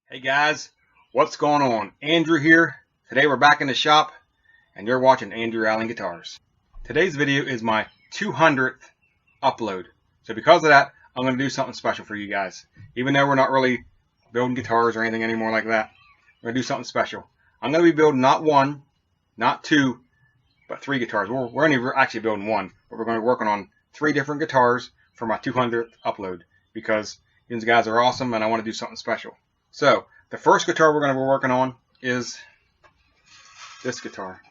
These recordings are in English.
Hey guys, what's going on? Andrew here. Today we're back in the shop and you're watching Andrew Allen Guitars. Today's video is my 200th upload. So because of that, I'm going to do something special for you guys. Even though we're not really building guitars or anything anymore like that, we're going to do something special. I'm going to be building not one, not two, but three guitars. We're only actually building one, but we're going to be working on three different guitars for my 200th upload because these guys are awesome and I want to do something special. So, the first guitar we're going to be working on is this guitar.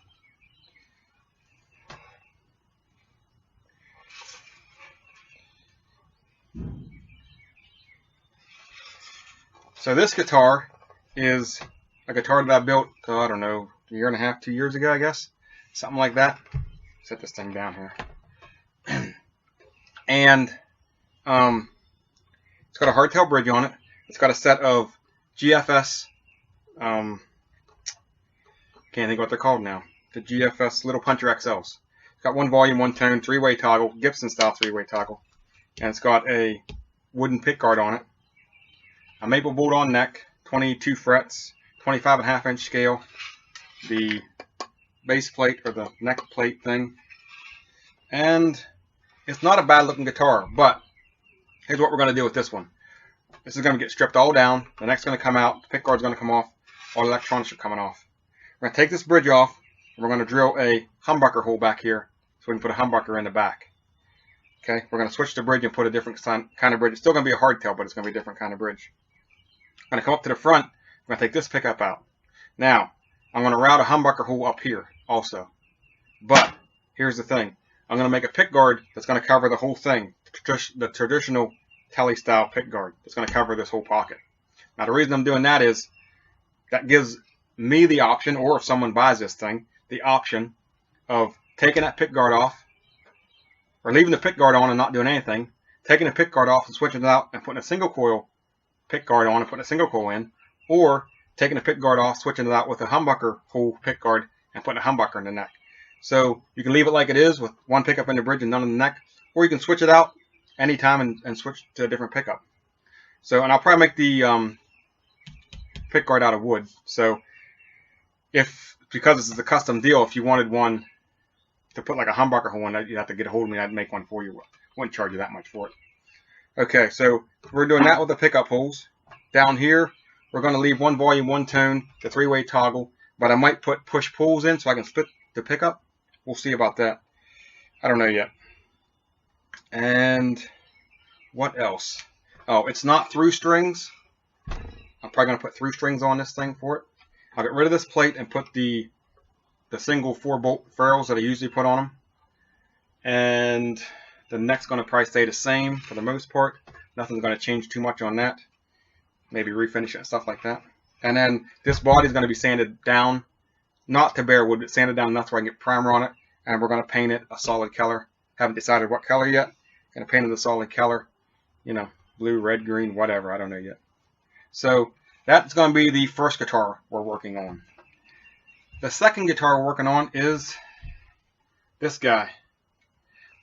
So this guitar is a guitar that I built, I don't know, a year and a half, 2 years ago, I guess. Something like that. Set this thing down here. And it's got a hardtail bridge on it. It's got a set of GFS, can't think what they're called now. The GFS Little Puncher XLs. It's got one volume, one tone, three-way toggle, Gibson style three-way toggle. And it's got a wooden pickguard on it. A maple bolt on neck, 22 frets, 25.5-inch scale. The base plate or the neck plate thing. And it's not a bad looking guitar, but here's what we're going to do with this one. This is going to get stripped all down. The neck's going to come out. The pickguard's going to come off. All the electronics are coming off. We're going to take this bridge off. And we're going to drill a humbucker hole back here so we can put a humbucker in the back. Okay, we're going to switch the bridge and put a different kind of bridge. It's still going to be a hardtail, but it's going to be a different kind of bridge. I'm going to come up to the front. I'm going to take this pickup out. Now, I'm going to route a humbucker hole up here also. But here's the thing. I'm going to make a pickguard that's going to cover the whole thing. The traditional Telly style pickguard that's going to cover this whole pocket. Now the reason I'm doing that is that gives me the option, or if someone buys this thing, the option of taking that pickguard off, or leaving the pickguard on and not doing anything, taking the pickguard off and switching it out and putting a single coil pickguard on and putting a single coil in, or taking the pickguard off, switching it out with a humbucker hole pickguard and putting a humbucker in the neck. So you can leave it like it is with one pickup in the bridge and none in the neck, or you can switch it out anytime and switch to a different pickup. So, and I'll probably make the pickguard out of wood. So, because this is a custom deal, if you wanted one to put like a humbucker hole in it, you'd have to get a hold of me. I'd make one for you. Wouldn't charge you that much for it. Okay, so we're doing that with the pickup holes. Down here, we're going to leave one volume, one tone, the three-way toggle, but I might put push-pulls in so I can split the pickup. We'll see about that. I don't know yet. And what else? Oh, it's not through strings. I'm probably going to put through strings on this thing for it. I'll get rid of this plate and put the single 4-bolt ferrules that I usually put on them. And the neck's going to probably stay the same for the most part. Nothing's going to change too much on that. Maybe refinish it and stuff like that. And then this body is going to be sanded down. Not to bare wood, but sanded down enough where I can get primer on it. And we're going to paint it a solid color. Haven't decided what color yet. Going to paint it a solid color. You know, blue, red, green, whatever. I don't know yet. So that's going to be the first guitar we're working on. The second guitar we're working on is this guy.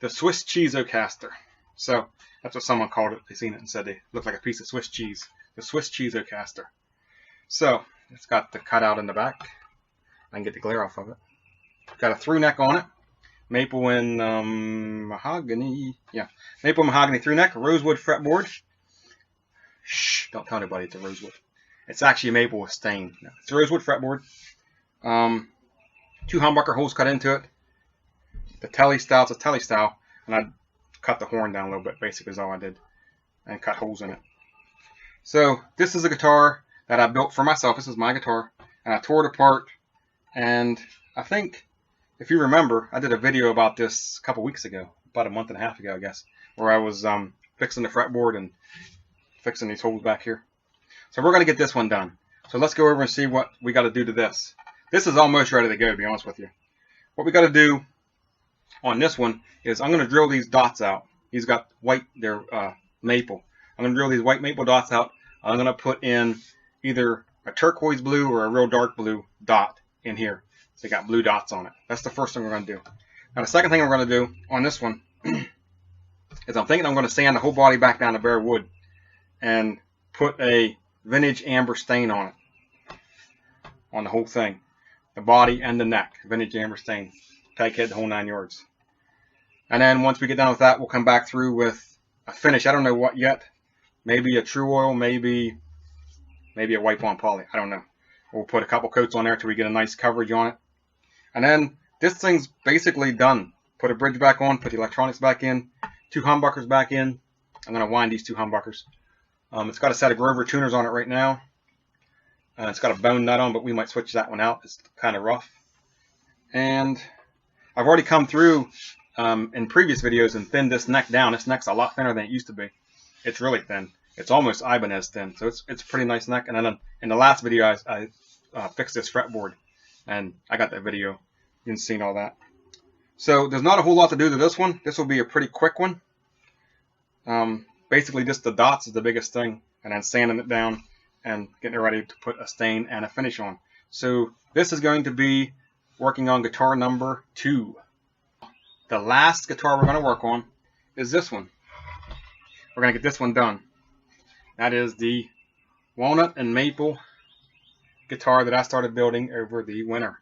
The Swiss Cheeseocaster. So that's what someone called it. They seen it and said they looked like a piece of Swiss cheese. The Swiss Cheeseocaster. So it's got the cutout in the back. I can get the glare off of it. Got a through neck on it. Maple and mahogany. Yeah, maple mahogany through neck. Rosewood fretboard. Shh, don't tell anybody it's a rosewood. It's actually a maple with stain. No, it's a rosewood fretboard. 2 humbucker holes cut into it. The Telly style, it's a Telly style. And I cut the horn down a little bit, basically is all I did. And cut holes in it. So, this is a guitar that I built for myself. This is my guitar. And I tore it apart. And I think, if you remember, I did a video about this a couple weeks ago. About a month and a half ago, I guess. Where I was fixing the fretboard and fixing these holes back here. So we're going to get this one done. So let's go over and see what we got to do to this. This is almost ready to go, to be honest with you. What we got to do on this one is I'm going to drill these dots out. He's got white, they're maple. I'm going to drill these white maple dots out. I'm going to put in either a turquoise blue or a real dark blue dot in here. So they got blue dots on it. That's the first thing we're going to do. Now the second thing we're going to do on this one is I'm thinking I'm going to sand the whole body back down to bare wood and put a vintage amber stain on it, on the whole thing, the body and the neck, vintage amber stain, peg head, the whole 9 yards. And then once we get done with that, we'll come back through with a finish. I don't know what yet. Maybe a True Oil, maybe a wipe-on poly. I don't know. We'll put a couple coats on there till we get a nice coverage on it. And then this thing's basically done. Put a bridge back on, put the electronics back in, 2 humbuckers back in. I'm going to wind these 2 humbuckers. It's got a set of Grover tuners on it right now. It's got a bone nut on, but we might switch that one out. It's kind of rough. And I've already come through in previous videos and thinned this neck down. This neck's a lot thinner than it used to be. It's really thin. It's almost Ibanez thin, so it's a pretty nice neck. And then in the last video, I fixed this fretboard, and I got that video. You can see all that. So there's not a whole lot to do to this one. This will be a pretty quick one. Basically, just the dots is the biggest thing, and then sanding it down and getting it ready to put a stain and a finish on. So this is going to be working on guitar number 2. The last guitar we're going to work on is this one. We're going to get this one done. That is the walnut and maple guitar that I started building over the winter.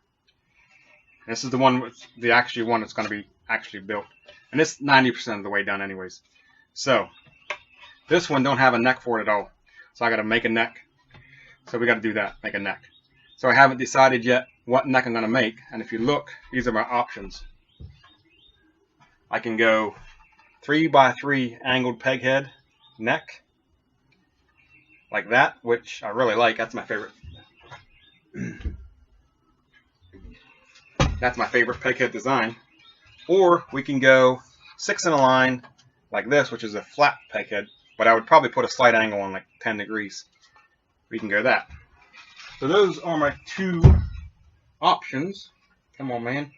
This is the one with the actual one that's going to be actually built. And it's 90% of the way done anyways. So this one don't have a neck for it at all. So I got to make a neck. So we got to do that, make a neck. So I haven't decided yet what neck I'm going to make. And if you look, these are my options. I can go 3x3 angled peg head neck, like that, which I really like. That's my favorite. That's my favorite peg head design. Or we can go 6 in a line like this, which is a flat peg head, but I would probably put a slight angle on, like 10 degrees. We can go that. So those are my 2 options. Come on, man.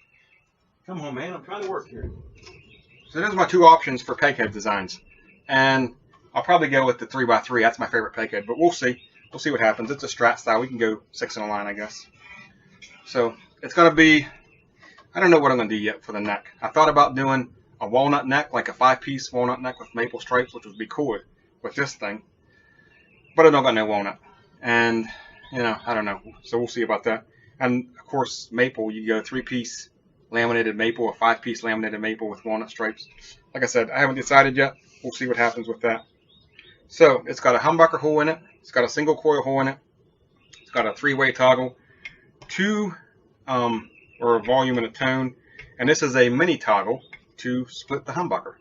Come on, man. I'm trying to work here. So those are my 2 options for peg head designs. And I'll probably go with the 3x3. That's my favorite peg head, but we'll see. We'll see what happens. It's a Strat style. We can go 6 in a line, I guess. So it's going to be, I don't know what I'm going to do yet for the neck. I thought about doing a walnut neck, like a 5-piece walnut neck with maple stripes, which would be cool with this thing. But I don't got no walnut. And, you know, I don't know. So we'll see about that. And, of course, maple, you go 3-piece laminated maple, a 5-piece laminated maple with walnut stripes. Like I said, I haven't decided yet. We'll see what happens with that. So it's got a humbucker hole in it. It's got a single coil hole in it. It's got a 3-way toggle, 2 or a volume and a tone, and this is a mini toggle to split the humbucker.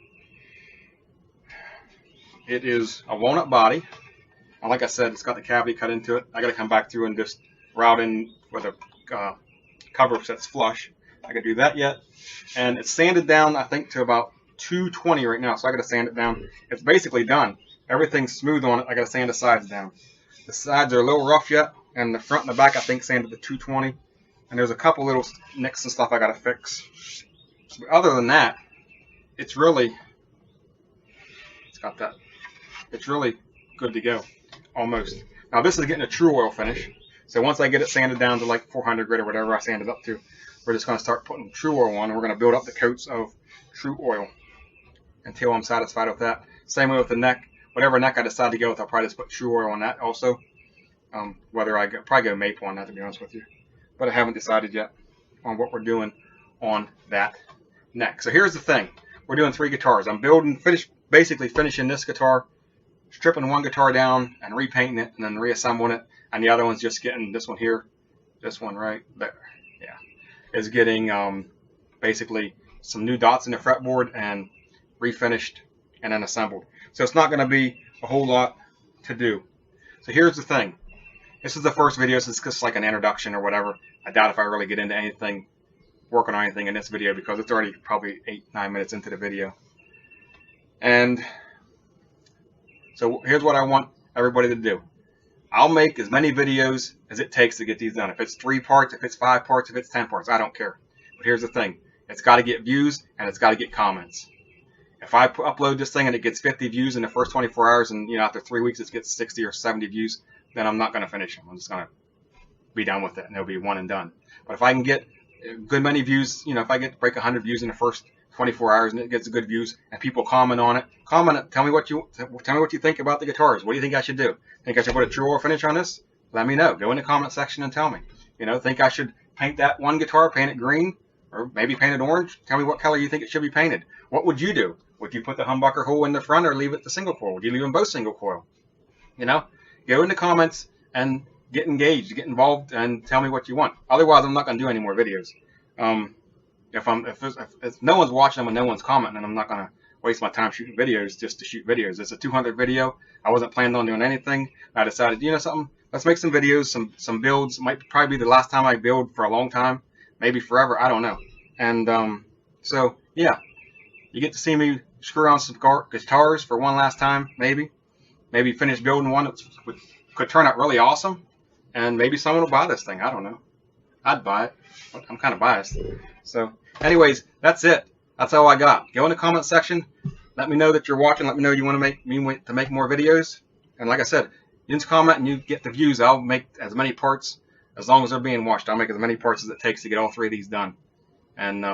It is a walnut body, and like I said, it's got the cavity cut into it. I got to come back through and just route in with a cover that's flush. I can do that yet, and it's sanded down I think to about 220 right now, so I got to sand it down. It's basically done. Everything's smooth on it. I got to sand the sides down. The sides are a little rough yet, and the front and the back I think sanded to 220. And there's a couple little nicks and stuff I got to fix. But other than that, it's really good to go, almost. Now this is getting a True Oil finish. So once I get it sanded down to like 400 grit or whatever I sand it up to, we're just going to start putting True Oil on, and we're going to build up the coats of True Oil until I'm satisfied with that. Same way with the neck. Whatever neck I decide to go with, I'll probably just put True Oil on that also. Whether I probably go maple on that, to be honest with you. But I haven't decided yet on what we're doing on that neck. So here's the thing. We're doing 3 guitars. I'm basically finishing this guitar, stripping one guitar down and repainting it and then reassembling it. And the other one's just getting this one here, this one right there, yeah, is getting basically some new dots in the fretboard and refinished and then assembled. So it's not going to be a whole lot to do. So here's the thing. This is the first video, so it's just like an introduction or whatever. I doubt if I really get into anything, working on anything in this video, because it's already probably 8-9 minutes into the video. And so here's what I want everybody to do. I'll make as many videos as it takes to get these done. If it's 3 parts, if it's 5 parts, if it's 10 parts, I don't care. But here's the thing. It's got to get views and it's got to get comments. If I upload this thing and it gets 50 views in the first 24 hours and, you know, after 3 weeks it gets 60 or 70 views, then I'm not going to finish them. I'm just going to be done with it and it'll be one and done. But if I can get a good many views, you know, if I break 100 views in the first 24 hours and it gets good views and people comment on it. Comment it. Tell me what you think about the guitars. What do you think I should do? Think I should put a true or finish on this? Let me know. Go in the comment section and tell me. You know, think I should paint that one guitar, paint it green, or maybe paint it orange? Tell me what color you think it should be painted. What would you do? Would you put the humbucker hole in the front or leave it the single coil? Would you leave them both single coil? You know, go in the comments and get engaged, get involved, and tell me what you want. Otherwise, I'm not going to do any more videos. If no one's watching them and no one's commenting, then I'm not going to waste my time shooting videos just to shoot videos. It's a 200 video. I wasn't planning on doing anything. I decided, you know something, let's make some videos, some builds. Might probably be the last time I build for a long time, maybe forever, I don't know. And so yeah, you get to see me screw on some guitars for one last time, maybe finish building one that could turn out really awesome, and maybe someone will buy this thing. I don't know. I'd buy it. I'm kind of biased. So anyways, that's it. That's all I got. Go in the comment section. Let me know that you're watching. Let me know you want to make more videos. And like I said, you just comment and you get the views. I'll make as many parts as long as they're being watched. I'll make as many parts as it takes to get all 3 of these done. And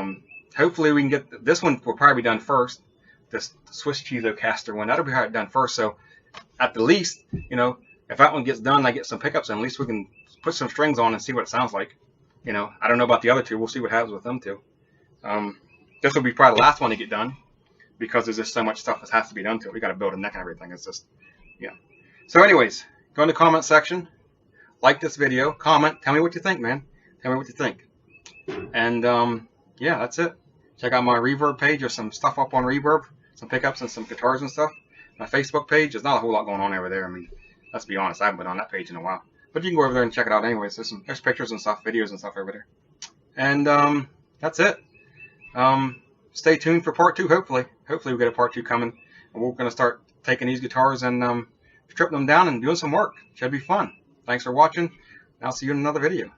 hopefully we can get this one. Will probably be done first. This Swiss Cheezo caster one. That'll be done first. So at the least, you know, if that one gets done, I get some pickups, and at least we can put some strings on and see what it sounds like. You know, I don't know about the other 2. We'll see what happens with them 2. This will be probably the last one to get done because there's just so much stuff that has to be done to it. We got to build a neck and everything. It's just, yeah. So anyways, go in the comment section, like this video, comment, tell me what you think, man. Tell me what you think. And yeah, that's it. Check out my Reverb page. There's some stuff up on Reverb, some pickups and some guitars and stuff. My Facebook page, there's not a whole lot going on over there. I mean, let's be honest, I haven't been on that page in a while. But you can go over there and check it out anyways. There's pictures and stuff, videos and stuff over there. And that's it. Stay tuned for part 2, hopefully. Hopefully we get a part 2 coming. And we're going to start taking these guitars and stripping them down and doing some work. Should be fun. Thanks for watching. I'll see you in another video.